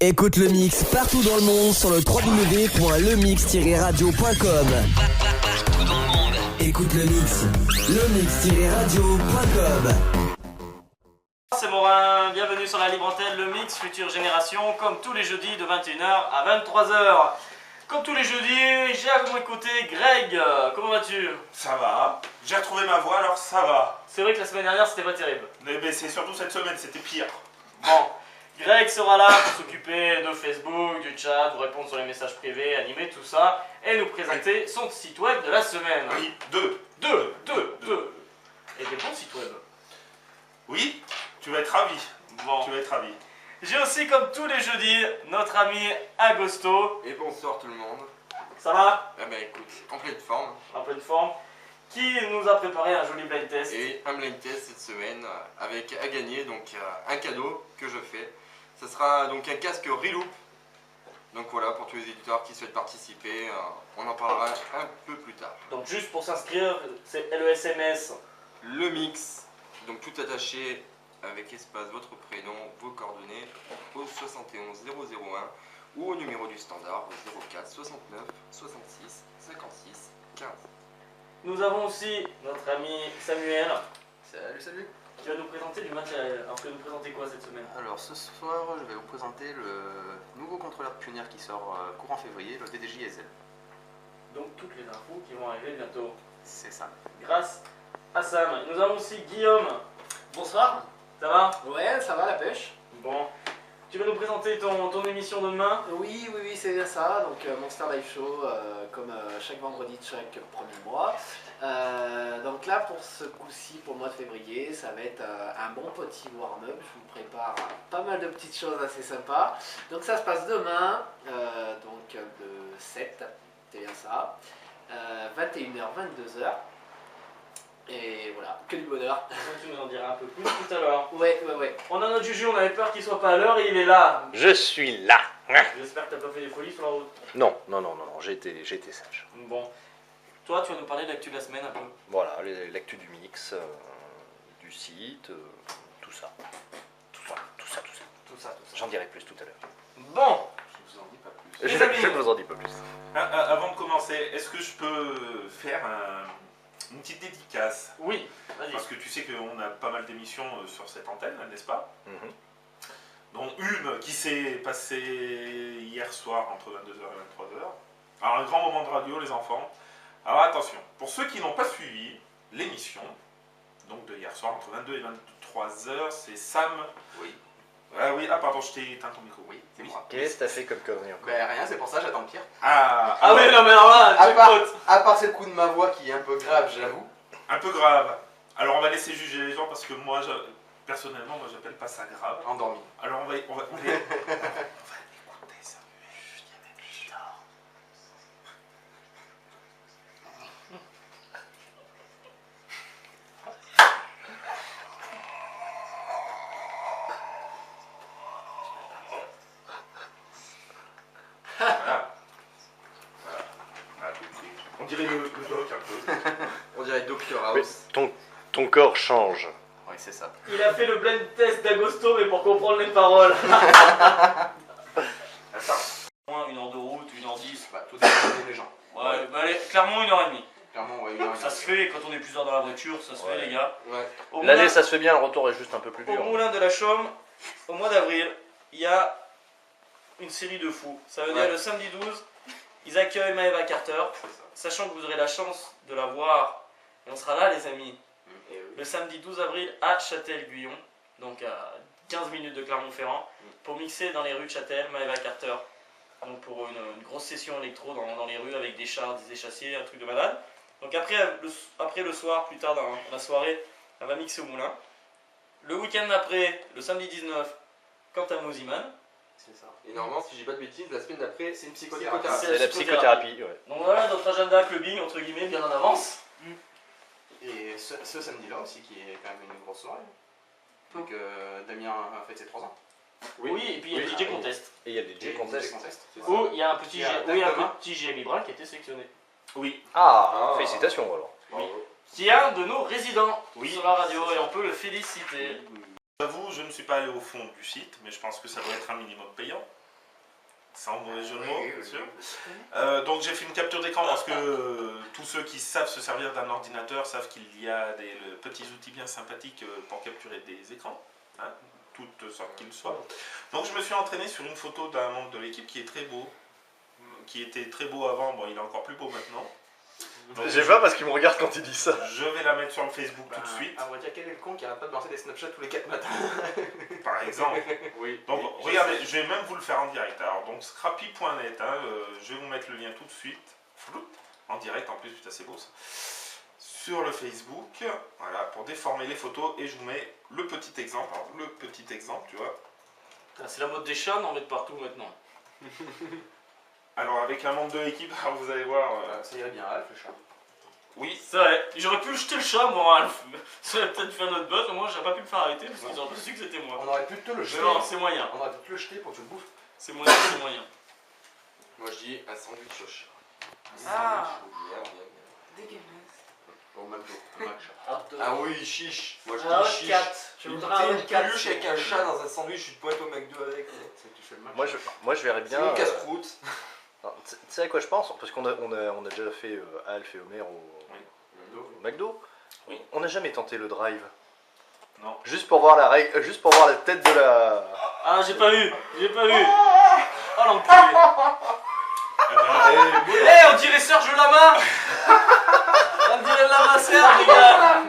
Écoute le mix partout dans le monde sur le www.lemix-radio.com. Partout dans le monde. Écoute le mix, lemix-radio.com. C'est Morin, bienvenue sur la libre antenne, le mix Future Génération, comme tous les jeudis de 21h à 23h. Comme tous les jeudis, j'ai à mon côté Greg, comment vas-tu? Ça va, j'ai retrouvé ma voix alors ça va. C'est vrai que la semaine dernière c'était pas terrible. Mais c'est surtout cette semaine, c'était pire. Bon, Greg sera là pour s'occuper de Facebook, du chat, vous répondre sur les messages privés, animer tout ça, et nous présenter son site web de la semaine. Oui, deux. Et des bons sites web. Oui, tu vas être ravi. Bon. Tu vas être ravi. J'ai aussi, comme tous les jeudis, notre ami Agosto. Et bonsoir tout le monde. Ça va? Ah bah écoute, en pleine forme. En pleine forme. Qui nous a préparé un joli blind test. Et un blind test cette semaine avec à gagner donc un cadeau que je fais. Ce sera donc un casque Reloop. Donc voilà, pour tous les éditeurs qui souhaitent participer, on en parlera un peu plus tard. Donc juste pour s'inscrire, c'est le SMS. Le mix, donc tout attaché avec espace votre prénom, vos coordonnées au 71 001 ou au numéro du standard au 04 69 66 56 15. Nous avons aussi notre ami Samuel Salut. qui va nous présenter du matériel. Alors tu vas nous présenter quoi cette semaine? Alors ce soir, je vais vous présenter le nouveau contrôleur Pioneer qui sort courant février, le DDJ SL. Donc toutes les infos qui vont arriver bientôt. C'est ça. Grâce à Sam. Nous avons aussi Guillaume. Bonsoir. Ça va? Ouais, ça va la pêche? Bon. Tu vas nous présenter ton émission de demain? Oui, c'est bien ça. Donc Monster Live Show, comme chaque vendredi de chaque premier mois. Donc là, pour ce coup-ci, pour le mois de février, ça va être un bon petit warm-up. Je vous prépare pas mal de petites choses assez sympas. Donc ça se passe demain, donc le 7, c'est bien ça. 21h, 22h. Et voilà, que du bonheur. Tu nous en diras un peu plus tout à l'heure. Ouais. On a notre Juju, on avait peur qu'il soit pas à l'heure et il est là. Je suis là. J'espère que t'as pas fait des folies sur la route. Non, j'ai été sage. Bon. Toi, tu vas nous parler de l'actu de la semaine un peu. Voilà, l'actu du mix, du site, tout ça. Tout ça. J'en dirai plus tout à l'heure. Bon. Je vous en dis pas plus. Je Les amis. ne vous en dis pas plus. Avant de commencer, est-ce que je peux faire une petite dédicace? Oui, vas-y. Parce que tu sais qu'on a pas mal d'émissions sur cette antenne, n'est-ce pas? Mhm. Dont une qui s'est passée hier soir entre 22h et 23h. Alors un grand moment de radio les enfants. Alors attention, pour ceux qui n'ont pas suivi l'émission, donc de hier soir entre 22 et 23h, c'est Sam. Oui. Oui, pardon, je t'ai éteint ton micro. Oui, c'est moi. Qu'est-ce que t'as fait comme connerie encore? Bah rien, c'est pour ça j'attends le pire. Ah oui, non mais alors là, À part ce coup de ma voix qui est un peu grave, j'avoue. Un peu grave. Alors on va laisser juger les gens parce que moi, personnellement, moi j'appelle pas ça grave. Endormi. Alors on va écouter ça. Voilà. On dirait le doc un peu. On dirait Dr Mais House. ton corps change. Oui, c'est ça. il a fait le blind test d'Agosto, mais pour comprendre les paroles. Attends. Moins 1h de route, 1h10. Bah, tout dépend des gens. Ouais, bah allez, clairement 1h30. Clairement, ouais, Ça se fait quand on est plusieurs dans la voiture, ça se fait les gars. Ouais. Au L'aller, moulin- ça se fait bien, le retour est juste un peu plus Au dur. moulin de la Chaume, au mois d'avril, il y a une série de fous. Ça veut dire Ouais. le samedi 12, ils accueillent Maeva Carter, sachant que vous aurez la chance de la voir. Et on sera là les amis, Et le samedi 12 avril à Châtel-Guyon, donc à 15 minutes de Clermont-Ferrand, pour mixer dans les rues de Châtel, Maeva Carter. Donc pour une grosse session électro dans les rues avec des chars, des échassiers, un truc de malade. Donc après le soir, plus tard dans la soirée, elle va mixer au moulin. Le week-end d'après, le samedi 19, Quentin Mosiman. c'est ça. Et normalement, si j'ai pas de bêtises, la semaine d'après, c'est une Psychothérapie. psychothérapie. C'est la psychothérapie, ouais. Donc voilà notre agenda clubbing, entre guillemets, bien en avance. Et ce samedi-là aussi, qui est quand même une grosse soirée. Donc Damien a fait ses 3 ans. Oui, et puis il y a le DJ Contest. Et il y a des DJ Contest. C'est ça. Où il y a un petit, Il y a où il y a un demain. petit Jérémy Brun qui a été sélectionné. Oui. Ah, félicitations alors. Bravo. Qui est un de nos résidents Oui. sur la radio et on peut le féliciter. J'avoue, je ne suis pas allé au fond du site, mais je pense que ça doit être un minimum payant. sans mauvais jeu de mots, Oui, bien oui, sûr. oui. Donc j'ai fait une capture d'écran parce que tous ceux qui savent se servir d'un ordinateur savent qu'il y a des petits outils bien sympathiques pour capturer des écrans, hein, toutes sortes qu'ils soient. Donc je me suis entraîné sur une photo d'un membre de l'équipe qui est très beau, qui était très beau avant, bon il est encore plus beau maintenant. Donc, J'ai pas parce qu'il me regarde quand il dit ça. je vais la mettre sur le Facebook tout de suite, On va dire quel est le con qui arrête pas de lancer des Snapchats tous les 4 matins. par exemple. Oui. Donc regardez, je vais même vous le faire en direct. Alors donc scrappy.net, hein, je vais vous mettre le lien tout de suite, Floup, en direct en plus, putain c'est beau ça, sur le Facebook, voilà, pour déformer les photos et je vous mets le petit exemple. Alors le petit exemple, tu vois. Ah, c'est la mode des chats d'en mettre partout maintenant. Alors avec un membre de l'équipe, alors, vous allez voir. Ça irait bien Alf, le chat. Oui, C'est vrai, j'aurais pu jeter le chat moi, Alf. Ça aurait peut-être fait un autre buzz, moi j'ai pas pu me faire arrêter parce qu'ils auraient su que c'était moi. On aurait pu te le Mais jeter. non, c'est moyen, On aurait pu te le jeter pour que tu le bouffes. c'est moyen, c'est moyen. Moi je dis un sandwich au chat. Ah. Bien, bien, bien. Dégueulasse. Au McDo. Ah oui, chiche. Moi je Un dis Hot chiche. 4. Je Une voudrais un Hot 4. peluche avec un chat dans un sandwich, tu te pointes au McDo avec. C'est que tu fais le match. Moi je verrais C'est bien. une casse-croûte. Non, tu sais à quoi je pense? Parce qu'on a déjà fait Alf et Homer au McDo. Oui. On n'a jamais tenté le drive. Non. Juste pour voir juste pour voir la tête de la. Ah, j'ai pas vu, j'ai pas vu. Oh l'enculé. Eh, on dirait Serge Lama. On dirait Lama Serge, les gars.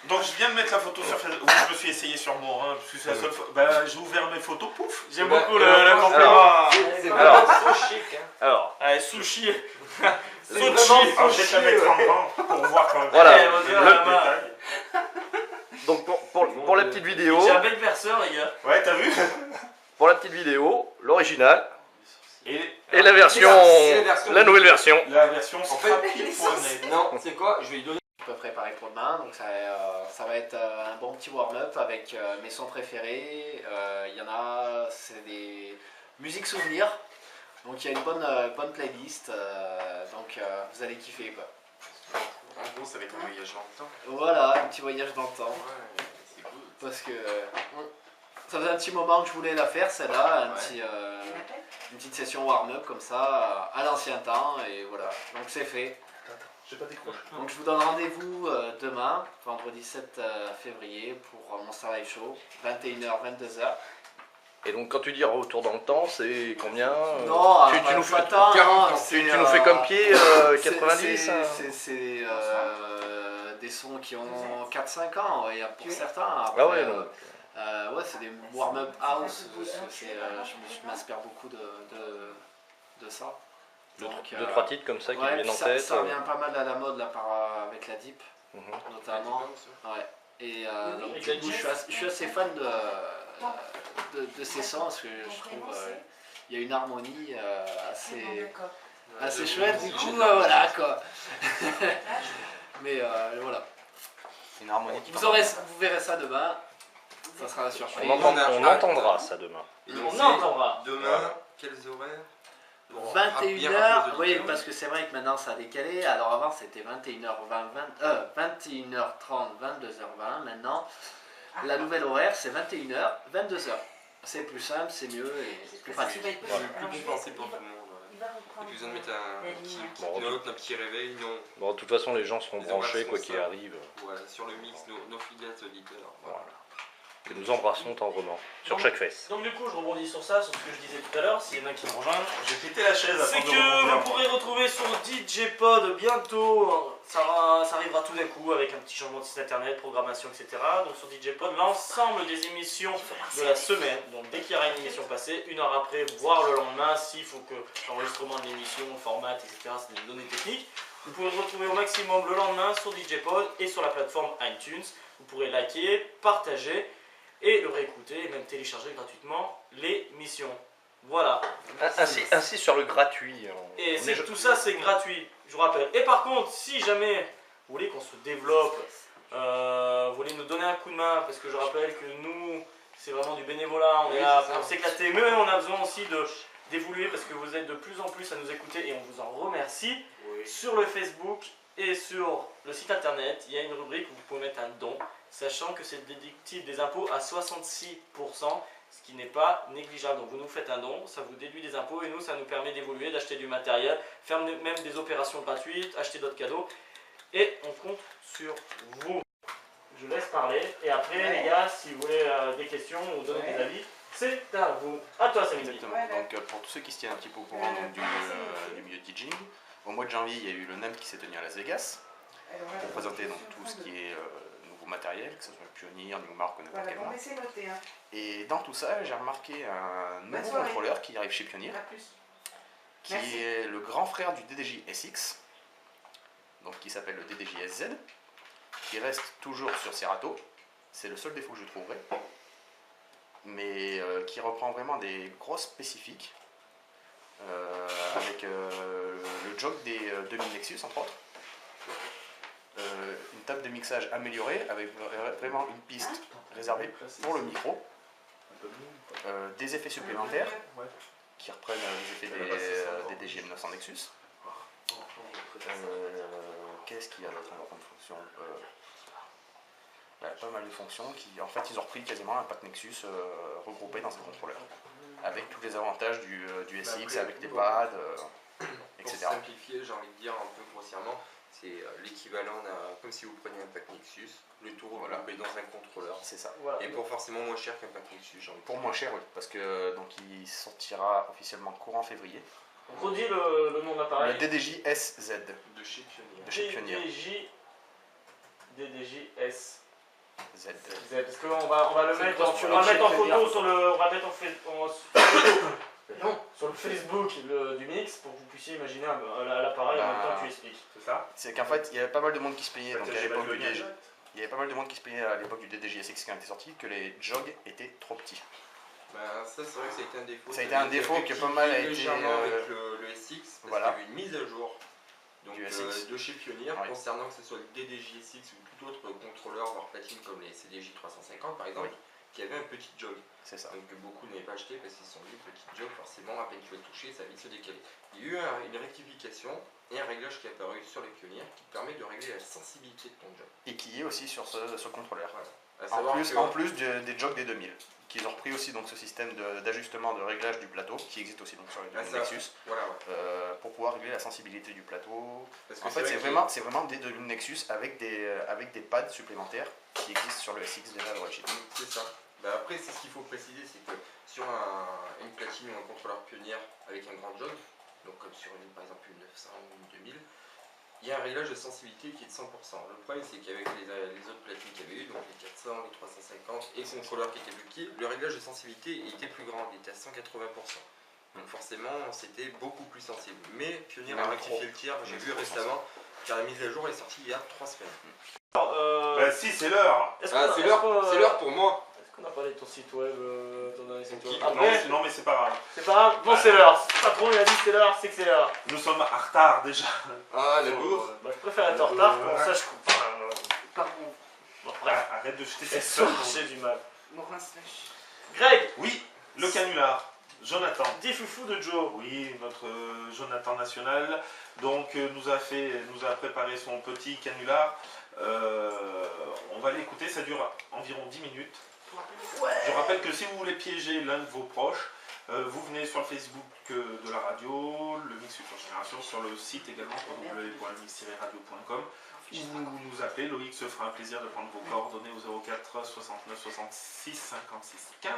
donc je viens de mettre la photo sur Facebook. Oui, je me suis essayé sur moi, hein, parce que c'est la seule fois. Bah, j'ai ouvert mes photos, pouf. J'aime Bah, beaucoup le compliment. alors, C'est Alors. vraiment trop chic. Hein. Alors, Allez, sushi. C'est Sochi. vraiment Alors je vais te la mettre en grand pour voir quand même. Voilà. Eh, on dirait le Lama. détail. donc pour la petite vidéo, J'ai un bec verseur, les gars. Ouais, t'as vu? pour la petite vidéo, l'original Et et la version, C'est la version la nouvelle version. la version En fait, scrappy.net. Non, c'est quoi? Je vais lui donner. Je peux préparer pour demain, donc ça va être un bon petit warm-up avec mes sons préférés. Il y en a, c'est des musiques souvenirs, donc il y a une bonne playlist, donc vous allez kiffer quoi. En gros, ça va être un voyage dans le temps. Voilà, un petit voyage dans le temps, Ouais, c'est cool. parce que ça faisait un petit moment que je voulais la faire celle-là, une petite session warm-up comme ça, à l'ancien temps, et voilà, donc c'est fait. J'ai pas décroché. Donc je vous donne rendez-vous demain, vendredi 7 février, pour Monster Live Show, 21h, 22h. Et donc quand tu dis retour dans le temps, c'est combien Non, tu nous fais, attends, 40 ans. c'est, tu nous fais comme pied c'est- 90 c'est- hein. C'est des sons qui ont 4-5 ans, ouais, pour certains. Ah Après, ouais, donc. ouais, c'est des warm-up house, parce que je m'inspire beaucoup de ça. Deux, Donc, deux, trois titres comme ça qui me ouais, viennent en ça, tête. ça revient pas mal à la mode là, avec la Deep, Mhm. notamment. Ouais. Et donc, Avec du la coup, je suis assez fan de ces sons parce que je trouve il y a une harmonie assez chouette. Du coup, voilà quoi. Mais voilà. C'est une harmonie qui Vous verrez ça demain. Ça sera la surprise. On entendra ça demain. Et donc, On c'est entendra. Demain, Voilà. quels horaires? 21h, oui, parce que c'est vrai que maintenant ça a décalé. Alors avant c'était 21h30, 22h20. Maintenant, la nouvelle horaire c'est 21h, 22h. C'est plus simple, c'est mieux et c'est plus pratique. Plus compréhensible pour tout le monde. Il va Et reprendre puis besoin de mettre un petit Bon, note, un petit réveil. Non, Bon, de toute façon, les gens seront Les branchés horaires quoi sont qu'il ça. arrive. voilà, sur le mix, nos fidèles auditeurs. Voilà. Que nous embrassons tendrement sur chaque fesse. Donc du coup, je rebondis sur ça, sur ce que je disais tout à l'heure, s'il y en a qui me rejoignent. J'ai pété la chaise C'est avant de que rebondir. vous pourrez retrouver sur DJ Pod bientôt, ça arrivera tout d'un coup avec un petit changement de site internet, programmation, etc. Donc sur DJ Pod, l'ensemble des émissions de la semaine. Donc dès qu'il y aura une émission passée, une heure après, voire le lendemain, s'il faut que l'enregistrement de l'émission, format, etc., c'est des données techniques. Vous pouvez le retrouver au maximum le lendemain sur DJ Pod et sur la plateforme iTunes. Vous pourrez liker, partager et le réécouter et même télécharger gratuitement l'émission. Voilà. Ainsi sur le gratuit. Et on est- tout ça c'est gratuit, je vous rappelle. Et par contre, si jamais vous voulez qu'on se développe, vous voulez nous donner un coup de main, parce que je rappelle que nous, c'est vraiment du bénévolat, on est là pour s'éclater, mais on a besoin aussi d'évoluer parce que vous êtes de plus en plus à nous écouter et on vous en remercie. Sur le Facebook et sur le site internet, il y a une rubrique où vous pouvez mettre un don, sachant que c'est déductible des impôts à 66%. ce qui n'est pas négligeable. Donc vous nous faites un don, ça vous déduit des impôts et nous ça nous permet d'évoluer, d'acheter du matériel, faire même des opérations gratuites, acheter d'autres cadeaux et on compte sur vous. Je laisse parler et après les gars, si vous voulez des questions ou donner des avis, c'est à vous. À toi Sammy. Exactement. Donc pour tous ceux qui se tiennent un petit peu au courant donc, du milieu de DJing, au mois de janvier il y a eu le NAMM qui s'est tenu à Las Vegas pour présenter donc, tout ce qui est nouveau matériel, que ce soit Pioneer, Newmark ou n'importe quel nom. Et dans tout ça, j'ai remarqué un nouveau contrôleur qui arrive chez Pioneer, qui est le grand frère du DDJ SX, donc qui s'appelle le DDJ SZ, qui reste toujours sur Serato. C'est le seul défaut que je trouverais, mais qui reprend vraiment des grosses spécifiques, avec le jog des 2000 Nexus entre autres. Une table de mixage améliorée avec vraiment une piste réservée pour le micro, des effets supplémentaires qui reprennent les effets des DJM 900 Nexus. Qu'est-ce qu'il y a d'autre comme fonction? Pas mal de fonctions qui, en fait, ils ont repris quasiment un pack Nexus regroupé dans un contrôleur, avec tous les avantages du SX, avec des pads, etc. Pour simplifier, j'ai envie de dire un peu grossièrement, c'est l'équivalent d'un, comme si vous preniez un pack Nexus, le tout regroupé dans un contrôleur. C'est ça. Voilà. Et pour forcément moins cher qu'un pack Nexus, j'ai envie de Pour dire. moins cher, oui, parce que donc il sortira officiellement courant février. On redit le nom de l'appareil. Le DDJ SZ De chez Pioneer. de chez Pioneer. DDJ S. Z. Parce qu'on va le C'est mettre, le on postulat va le mettre en chez photo Pioneer. sur le, on va le mettre sur le Facebook du mix pour que vous puissiez imaginer l'appareil en même temps que tu expliques. C'est ça? C'est qu'en fait, il y avait pas mal de monde qui se plaignait donc, à J'ai l'époque pas du le lien. DDJ. Il y avait pas mal de monde qui se plaignait à l'époque du DDJ SX quand il était sorti que les jogs étaient trop petits. Ça c'est vrai que ça a été un défaut. Ça a été un défaut qui a pas mal été, légèrement avec le SX, parce voilà. qu'il y a eu une mise à jour donc, Du SX. de chez Pioneer Oui. concernant que ce soit le DDJ SX ou tout autre contrôleur voire platine comme les CDJ 350 par exemple, Oui. qui avait un petit jog. C'est ça. Donc que beaucoup n'avaient pas acheté parce qu'ils se sont dit petit jog forcément à peine tu vas le toucher ça va vite se décaler. Il y a eu une rectification et un réglage qui est apparu sur les Pioneer qui permet de régler la sensibilité de ton jog. Et qui est aussi sur ce contrôleur. Voilà. À En savoir plus, que- en plus des jogs des 2000, qu'ils ont repris aussi donc ce système d'ajustement de réglage du plateau qui existe aussi donc sur les 2000 ça, Nexus voilà, ouais. pour pouvoir régler la sensibilité du plateau. Parce que En fait, vrai c'est que- vraiment des 2000 Nexus avec des pads supplémentaires qui existent sur le SX déjà d'origine. C'est ça. Bah après, c'est ce qu'il faut préciser, c'est que sur une platine ou un contrôleur Pioneer avec un grand jog, donc comme sur par exemple une 900 ou une 2000, il y a un réglage de sensibilité qui est de 100%. Le problème, c'est qu'avec les autres platines qu'il y avait eu, donc les 400, les 350 et le contrôleur qui était plus petit, le réglage de sensibilité était plus grand, il était à 180%. Donc forcément, c'était beaucoup plus sensible. Mais Pioneer a rectifié le tir, j'ai vu récemment, car la mise à jour est sortie il y a 3 semaines. Bah si, c'est l'heure. Ah, c'est l'heure pour moi. Est-ce qu'on a parlé de ton site web, ton dernier site web? Ah, Après, Non, mais c'est pas grave. c'est pas grave, bon c'est l'heure. Si le patron il a dit que c'est l'heure, c'est que c'est l'heure. Nous sommes en retard déjà. Ah, la bourre. Bah, je préfère être en retard, comme ça je coupe. Pardon, Bon, bref, Arrête de jeter c'est cette sûr, feuille. j'ai du mal. Morin slash. Greg, Oui, le canular. Jonathan. dis foufou de Joe. Oui, notre Jonathan national. Donc nous a préparé son petit canular. On va l'écouter, ça dure environ 10 minutes. Je rappelle que si vous voulez piéger l'un de vos proches, vous venez sur le Facebook de la radio, le Mix Future Génération, sur le site également www.mix-radio.com, ou vous nous appelez, Loïc se fera un plaisir de prendre vos coordonnées au 04 69 66 56 15,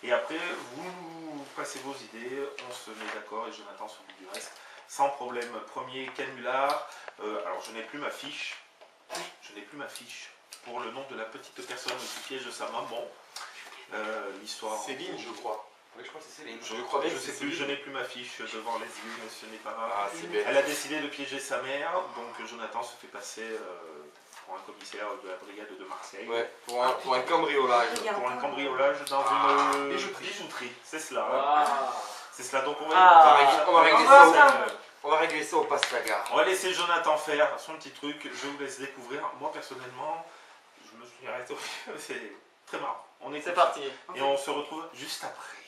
et après vous nous passez vos idées, on se met d'accord et Jonathan s'occupe du reste, sans problème. Premier canular, alors je n'ai plus ma fiche, pour le nom de la petite personne qui piège sa maman. L'histoire. Céline, je crois. Oui, je crois que c'est Céline. Je sais plus, je n'ai plus ma fiche devant les yeux, mais ce n'est pas grave. Ah, c'est bête. Elle a décidé de piéger sa mère, donc Jonathan se fait passer pour un commissaire de la brigade de Marseille. Ouais, pour un cambriolage. Pour un cambriolage dans une bijouterie. C'est cela. Ah. C'est cela. Donc on va régler ça au passe-la-gare. on va laisser Jonathan faire son petit truc. Je vous laisse découvrir. Moi personnellement, je me suis arrêté. C'est très marrant. On est C'est parti. et on se retrouve juste après.